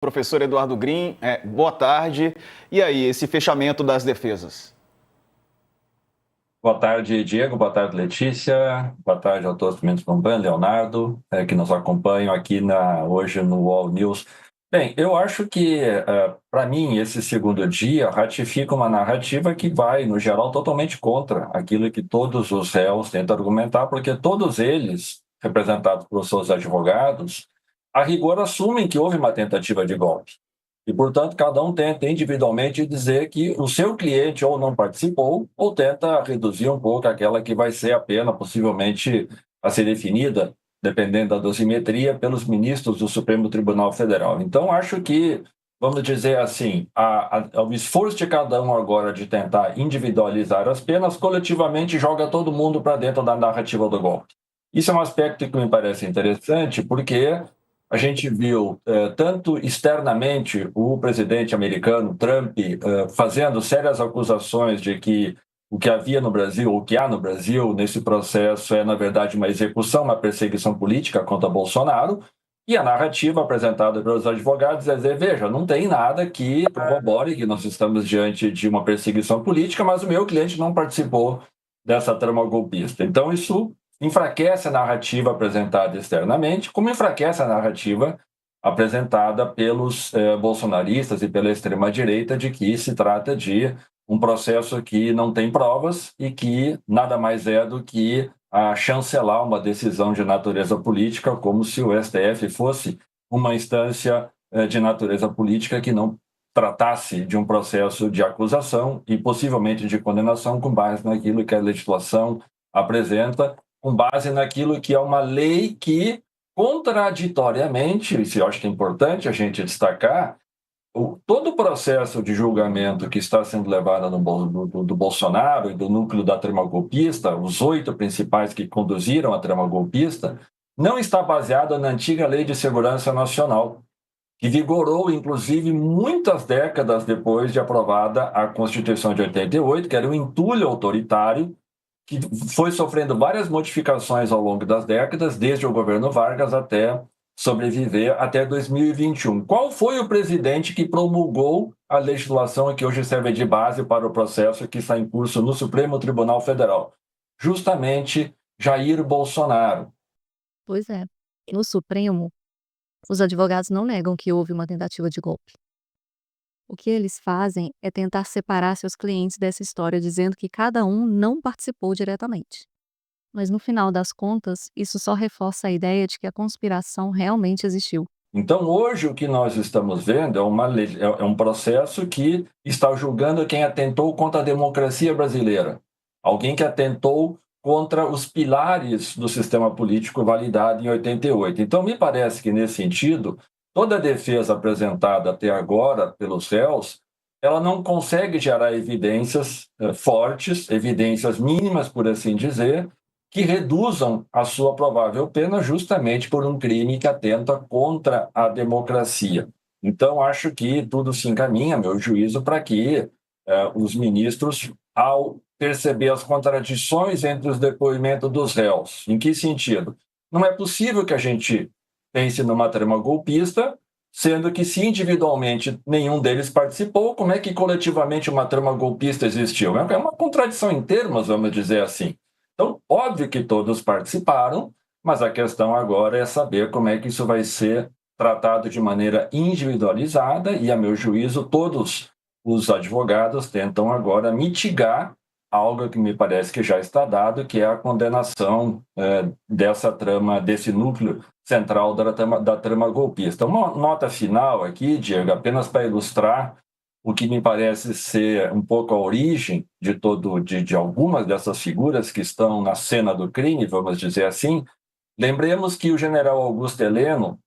Professor Eduardo Green, boa tarde. E aí, esse fechamento das defesas? Boa tarde, Diego. Boa tarde, Letícia. Boa tarde a todos que me acompanham, Leonardo, que nos acompanham aqui hoje no UOL News. Bem, eu acho que, para mim, esse segundo dia ratifica uma narrativa que vai, no geral, totalmente contra aquilo que todos os réus tentam argumentar, porque todos eles, representados por seus advogados, a rigor assumem que houve uma tentativa de golpe. E, portanto, cada um tenta individualmente dizer que o seu cliente ou não participou ou tenta reduzir um pouco aquela que vai ser a pena possivelmente a ser definida, dependendo da dosimetria, pelos ministros do Supremo Tribunal Federal. Então, acho que, vamos dizer assim, o esforço de cada um agora de tentar individualizar as penas, coletivamente joga todo mundo para dentro da narrativa do golpe. Isso é um aspecto que me parece interessante, porque a gente viu, tanto externamente, o presidente americano, Trump, fazendo sérias acusações de que o que havia no Brasil, ou o que há no Brasil, nesse processo é, na verdade, uma execução, uma perseguição política contra Bolsonaro, e a narrativa apresentada pelos advogados é dizer, veja, não tem nada que corrobore que nós estamos diante de uma perseguição política, mas o meu cliente não participou dessa trama golpista. Então, isso enfraquece a narrativa apresentada externamente, como enfraquece a narrativa apresentada pelos bolsonaristas e pela extrema-direita de que se trata de um processo que não tem provas e que nada mais é do que a chancelar uma decisão de natureza política, como se o STF fosse uma instância de natureza política que não tratasse de um processo de acusação e possivelmente de condenação com base naquilo que a legislação apresenta, com base naquilo que é uma lei que, contraditoriamente, isso eu acho que é importante a gente destacar, todo o processo de julgamento que está sendo levado do Bolsonaro e do núcleo da trama golpista, os 8 principais que conduziram a trama golpista, não está baseado na antiga Lei de Segurança Nacional, que vigorou, inclusive, muitas décadas depois de aprovada a Constituição de 88, que era um entulho autoritário, que foi sofrendo várias modificações ao longo das décadas, desde o governo Vargas até sobreviver até 2021. Qual foi o presidente que promulgou a legislação que hoje serve de base para o processo que está em curso no Supremo Tribunal Federal? Justamente Jair Bolsonaro. Pois é. No Supremo, os advogados não negam que houve uma tentativa de golpe. O que eles fazem é tentar separar seus clientes dessa história, dizendo que cada um não participou diretamente. Mas no final das contas, isso só reforça a ideia de que a conspiração realmente existiu. Então, hoje, o que nós estamos vendo é um processo que está julgando quem atentou contra a democracia brasileira. Alguém que atentou contra os pilares do sistema político validado em 88. Então, me parece que, nesse sentido, toda a defesa apresentada até agora pelos réus, ela não consegue gerar evidências fortes, evidências mínimas, por assim dizer, que reduzam a sua provável pena justamente por um crime que atenta contra a democracia. Então, acho que tudo se encaminha, a meu juízo, para que os ministros, ao perceber as contradições entre os depoimentos dos réus, em que sentido? Não é possível que a gente pense numa trama golpista, sendo que se individualmente nenhum deles participou, como é que coletivamente uma trama golpista existiu? É uma contradição em termos, vamos dizer assim. Então, óbvio que todos participaram, mas a questão agora é saber como é que isso vai ser tratado de maneira individualizada e, a meu juízo, todos os advogados tentam agora mitigar algo que me parece que já está dado, que é a condenação dessa trama, desse núcleo central da trama golpista. Uma nota final aqui, Diego, apenas para ilustrar o que me parece ser um pouco a origem de algumas dessas figuras que estão na cena do crime, vamos dizer assim. Lembremos que o general Augusto Heleno,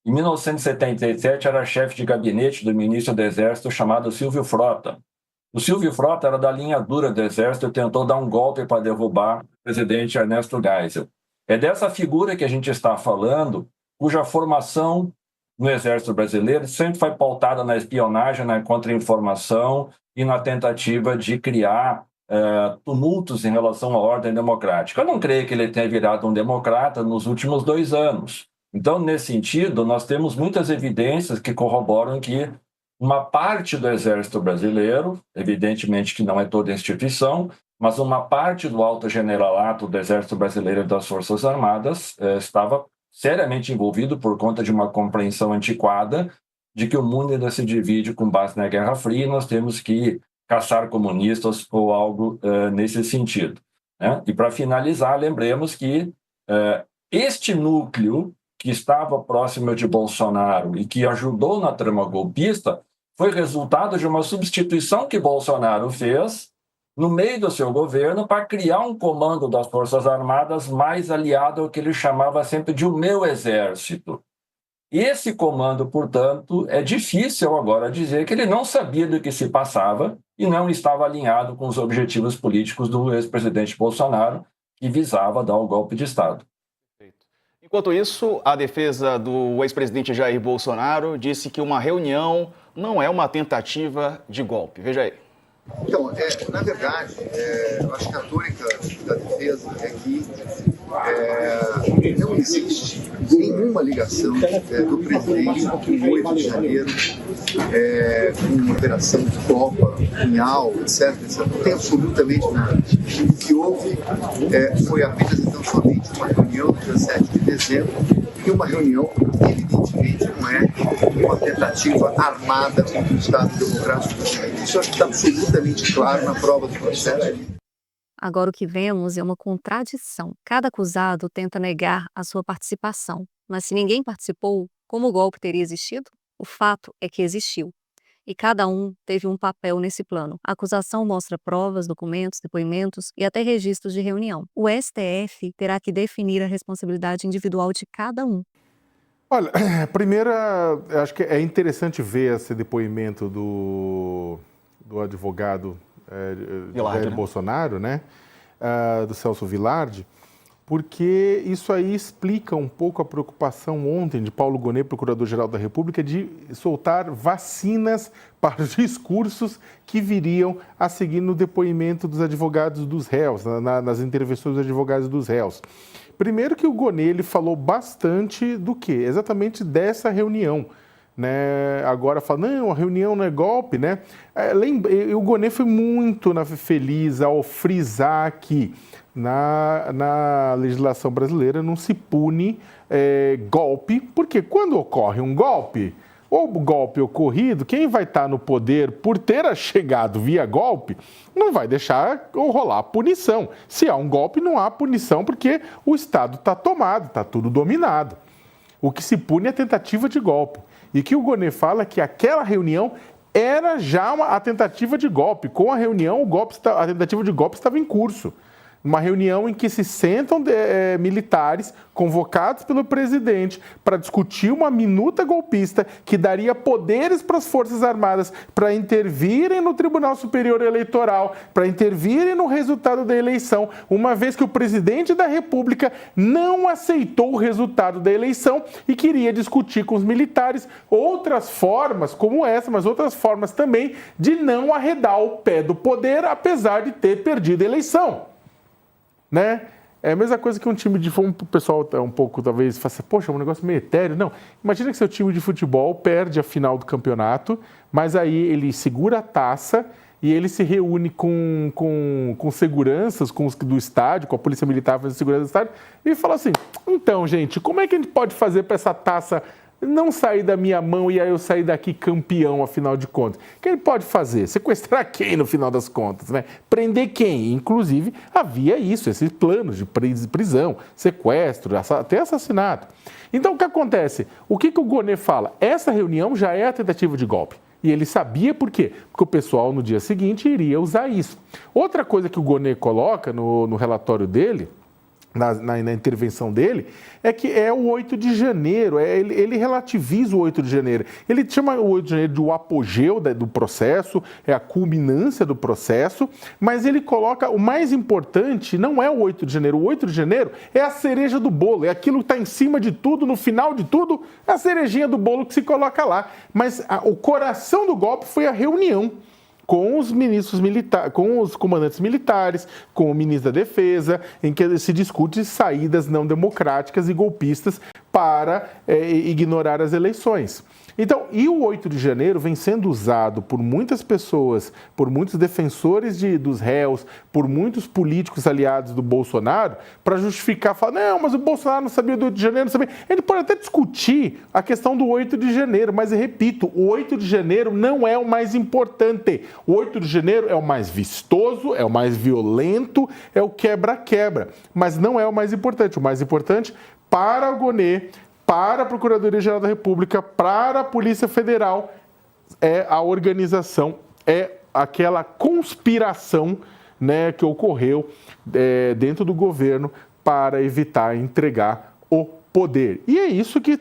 em 1977, era chefe de gabinete do ministro do Exército chamado Silvio Frota. O Silvio Frota era da linha dura do Exército e tentou dar um golpe para derrubar o presidente Ernesto Geisel. É dessa figura que a gente está falando, cuja formação no Exército Brasileiro sempre foi pautada na espionagem, na contra-informação e na tentativa de criar tumultos em relação à ordem democrática. Eu não creio que ele tenha virado um democrata nos últimos 2 anos, Então, nesse sentido, nós temos muitas evidências que corroboram que uma parte do Exército Brasileiro, evidentemente que não é toda a instituição, mas uma parte do alto generalato do Exército Brasileiro e das Forças Armadas estava seriamente envolvido por conta de uma compreensão antiquada de que o mundo ainda se divide com base na Guerra Fria e nós temos que caçar comunistas ou algo nesse sentido, né? E para finalizar, lembremos que este núcleo que estava próximo de Bolsonaro e que ajudou na trama golpista foi resultado de uma substituição que Bolsonaro fez no meio do seu governo para criar um comando das Forças Armadas mais aliado ao que ele chamava sempre de o meu exército. Esse comando, portanto, é difícil agora dizer que ele não sabia do que se passava e não estava alinhado com os objetivos políticos do ex-presidente Bolsonaro, que visava dar o golpe de Estado. Enquanto isso, a defesa do ex-presidente Jair Bolsonaro disse que uma reunião não é uma tentativa de golpe. Veja aí. Então, na verdade, eu acho que a tônica da defesa é que não existe nenhuma ligação do presidente com o 8 de janeiro, com uma operação de Copa, Pinhal, etc. Não tem absolutamente nada. O que houve foi apenas e tão somente uma reunião no dia 7 de dezembro, e uma reunião, evidentemente, não é uma tentativa armada contra o Estado Democrático Brasileiro. Isso acho que está absolutamente claro na prova do processo. Agora, o que vemos é uma contradição. Cada acusado tenta negar a sua participação, mas se ninguém participou, como o golpe teria existido? O fato é que existiu. E cada um teve um papel nesse plano. A acusação mostra provas, documentos, depoimentos e até registros de reunião. O STF terá que definir a responsabilidade individual de cada um. Olha, primeiro, acho que é interessante ver esse depoimento do advogado Jair Bolsonaro, né? Do Celso Vilardi, porque isso aí explica um pouco a preocupação ontem de Paulo Gonet, Procurador-Geral da República, de soltar vacinas para os discursos que viriam a seguir no depoimento dos advogados dos réus, nas intervenções dos advogados dos réus. Primeiro que o Gonet ele falou bastante do quê? Exatamente dessa reunião. Né? Agora fala, não, a reunião não é golpe, né? O Gonet foi muito feliz ao frisar que na legislação brasileira não se pune golpe, porque quando ocorre um golpe, ou golpe ocorrido, quem vai estar no poder por ter chegado via golpe, não vai deixar rolar punição. Se há um golpe, não há punição, porque o Estado está tomado, está tudo dominado. O que se pune é a tentativa de golpe. E que o Gonet fala que aquela reunião era já a tentativa de golpe. Com a reunião, a tentativa de golpe estava em curso. Uma reunião em que se sentam militares convocados pelo presidente para discutir uma minuta golpista que daria poderes para as Forças Armadas para intervirem no Tribunal Superior Eleitoral, para intervirem no resultado da eleição, uma vez que o presidente da República não aceitou o resultado da eleição e queria discutir com os militares outras formas como essa, mas outras formas também de não arredar o pé do poder, apesar de ter perdido a eleição. Né? É a mesma coisa que um time de futebol, o pessoal um pouco talvez faça, poxa, um negócio meio etéreo. Não, imagina que seu time de futebol perde a final do campeonato, mas aí ele segura a taça e ele se reúne com seguranças do estádio, com a polícia militar fazendo segurança do estádio, e fala assim, então, gente, como é que a gente pode fazer para essa taça não sair da minha mão e aí eu sair daqui campeão, afinal de contas? O que ele pode fazer? Sequestrar quem, no final das contas, né? Prender quem? Inclusive, havia isso, esses planos de prisão, sequestro, até assassinato. Então, o que acontece? O que o Gonet fala? Essa reunião já é a tentativa de golpe. E ele sabia por quê? Porque o pessoal, no dia seguinte, iria usar isso. Outra coisa que o Gonet coloca no relatório dele, na intervenção dele, é que é o 8 de janeiro, ele relativiza o 8 de janeiro. Ele chama o 8 de janeiro de o apogeu do processo, é a culminância do processo, mas ele coloca, o mais importante não é o 8 de janeiro, o 8 de janeiro é a cereja do bolo, é aquilo que está em cima de tudo, no final de tudo, é a cerejinha do bolo que se coloca lá. Mas o coração do golpe foi a reunião com os ministros militares, com os comandantes militares, com o ministro da Defesa, em que se discute saídas não democráticas e golpistas para ignorar as eleições. Então, e o 8 de janeiro vem sendo usado por muitas pessoas, por muitos defensores dos réus, por muitos políticos aliados do Bolsonaro, para justificar, falar, não, mas o Bolsonaro não sabia do 8 de janeiro, não sabia. Ele pode até discutir a questão do 8 de janeiro, mas eu repito, o 8 de janeiro não é o mais importante. O 8 de janeiro é o mais vistoso, é o mais violento, é o quebra-quebra, mas não é o mais importante. O mais importante para o Gonê, para a Procuradoria-Geral da República, para a Polícia Federal, é a organização, é aquela conspiração, né, que ocorreu dentro do governo para evitar entregar o poder. E é isso que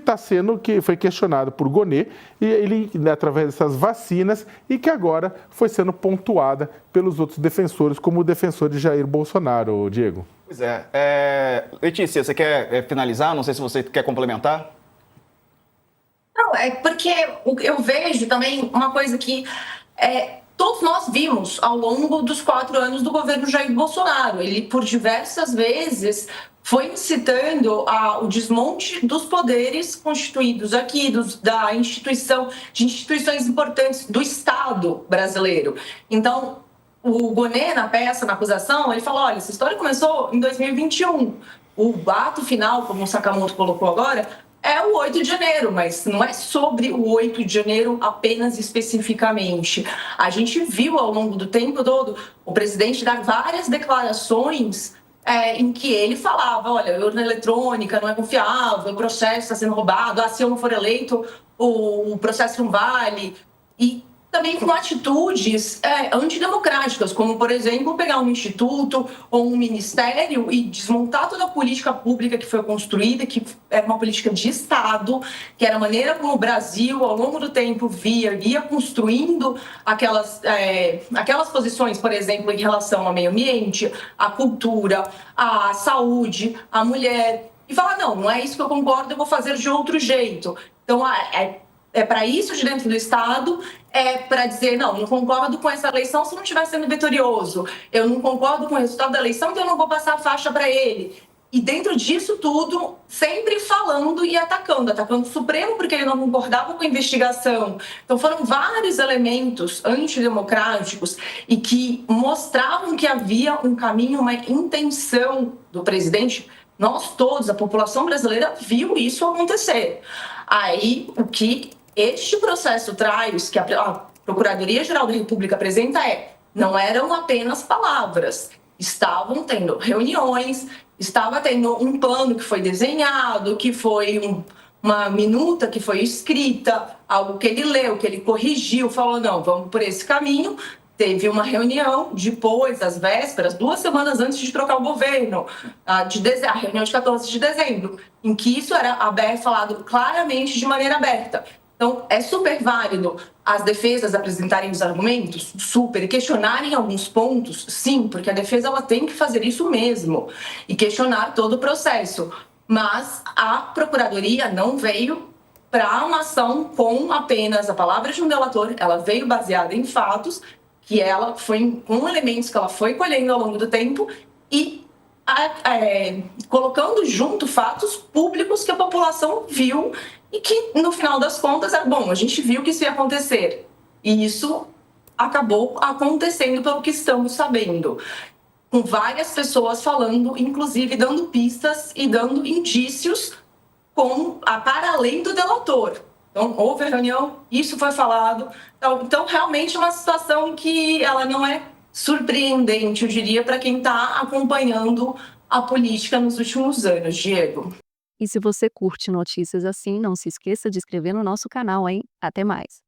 foi questionado por Gonê, e ele, através dessas vacinas, e que agora foi sendo pontuada pelos outros defensores, como o defensor de Jair Bolsonaro, Diego. Pois é. Letícia, você quer finalizar? Não sei se você quer complementar. Não, é porque eu vejo também uma coisa que todos nós vimos ao longo dos 4 anos do governo Jair Bolsonaro. Ele, por diversas vezes, foi incitando o desmonte dos poderes constituídos aqui, de instituições importantes do Estado brasileiro. Então, o Gonê, na peça, na acusação, ele fala, olha, essa história começou em 2021. O ato final, como o Sakamoto colocou agora, é o 8 de janeiro, mas não é sobre o 8 de janeiro apenas especificamente. A gente viu ao longo do tempo todo o presidente dar várias declarações em que ele falava, olha, a urna eletrônica não é confiável, o processo está sendo roubado, se eu não for eleito, o processo não vale. E também com atitudes antidemocráticas, como, por exemplo, pegar um instituto ou um ministério e desmontar toda a política pública que foi construída, que era uma política de Estado, que era a maneira como o Brasil, ao longo do tempo, ia construindo aquelas posições, por exemplo, em relação ao meio ambiente, à cultura, à saúde, à mulher, e falar, não é isso que eu concordo, eu vou fazer de outro jeito. Então, para isso de dentro do Estado, para dizer, não concordo com essa eleição se não estiver sendo vitorioso, eu não concordo com o resultado da eleição, então eu não vou passar a faixa para ele. E dentro disso tudo, sempre falando e atacando o Supremo porque ele não concordava com a investigação. Então foram vários elementos antidemocráticos e que mostravam que havia um caminho, uma intenção do presidente. Nós todos, a população brasileira, viu isso acontecer. Aí, o que este processo traz, que a Procuradoria-Geral da República apresenta não eram apenas palavras, estavam tendo reuniões, estava tendo um plano que foi desenhado, que foi uma minuta que foi escrita, algo que ele leu, que ele corrigiu, falou, não, vamos por esse caminho. Teve uma reunião depois, às vésperas, 2 semanas antes de trocar o governo, a reunião de 14 de dezembro, em que isso era falado claramente de maneira aberta. Então, é super válido as defesas apresentarem os argumentos, super, e questionarem alguns pontos, sim, porque a defesa ela tem que fazer isso mesmo, e questionar todo o processo. Mas a Procuradoria não veio para uma ação com apenas a palavra de um delator, ela veio baseada em fatos, que ela foi com elementos que ela foi colhendo ao longo do tempo e colocando junto fatos públicos que a população viu e que, no final das contas, a gente viu que isso ia acontecer. E isso acabou acontecendo pelo que estamos sabendo. Com várias pessoas falando, inclusive dando pistas e dando indícios para além do delator. Então, houve a reunião, isso foi falado. Então, realmente é uma situação que ela não é surpreendente, eu diria, para quem está acompanhando a política nos últimos anos, Diego. E se você curte notícias assim, não se esqueça de inscrever no nosso canal, hein? Até mais!